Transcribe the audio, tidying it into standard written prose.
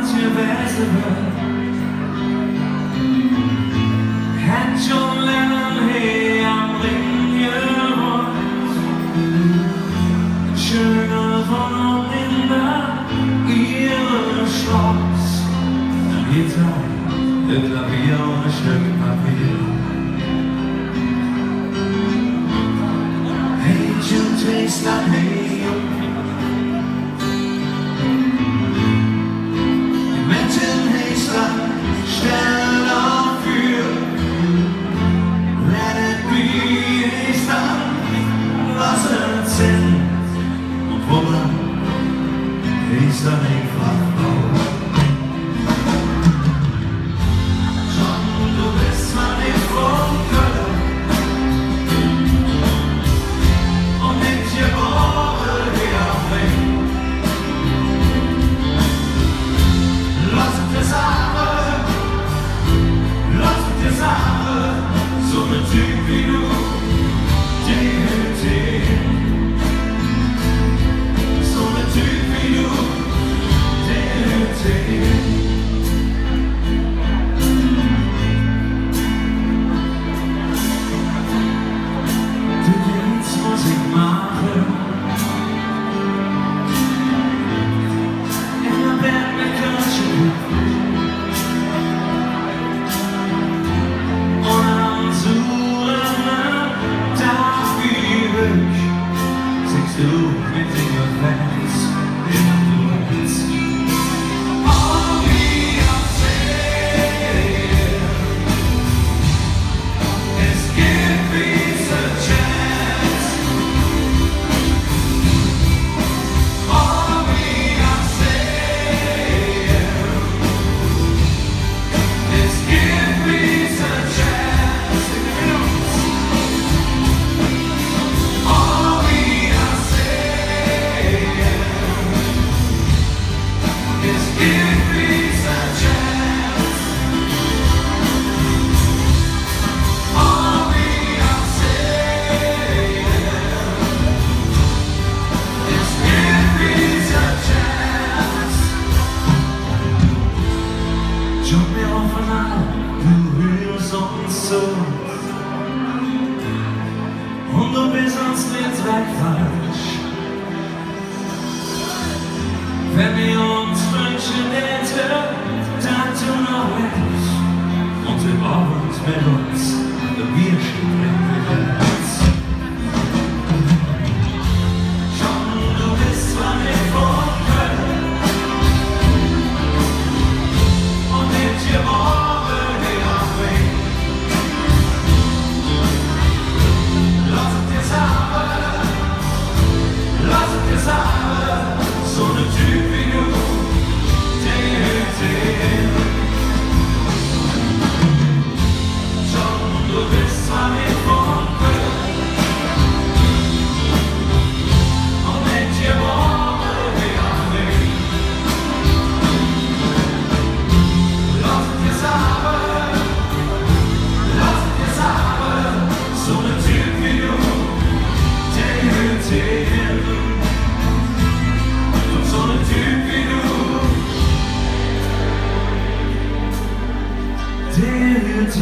wat je beste bent. En John Lennon, hey, I'm in your voice. Schöner von Linda, ihre Schloss. Gitarre, ein Klavier und ein Stück Papier. Hey, June, taste that, hey. Stell dafür, let it be, ich dann, was erzählen und woran ich dann einfach auf. John, du bist meine Funke und nicht geboren hier auf mich. Lass uns das sagen. So ein Typ wie du, DLT. So ein Typ wie du, DLT. Du willst Musik machen, in der Band mit Country. Du mit den Fans in der Woods. All we are saying is give peace a chance. All we are saying is give peace a chance. Schau mir auf an, du hörst uns zu. Und du bist uns nicht weit falsch. Wenn wir uns wünschen hätten, dann tun auch ich. Und wir brauchen uns mit uns, wir stehen mit uns. Schon, du bist zwar nicht von Köln, je morgen hier auf mich. Lass es dir sagen, so ein Typ wie du, DLT. Schon, du bist zwar nicht von Köln, und nicht je morgen hier auf mich. Lass es dir sagen, so ein Typ wie du, DLT. Und so ein Typ wie du, DLT.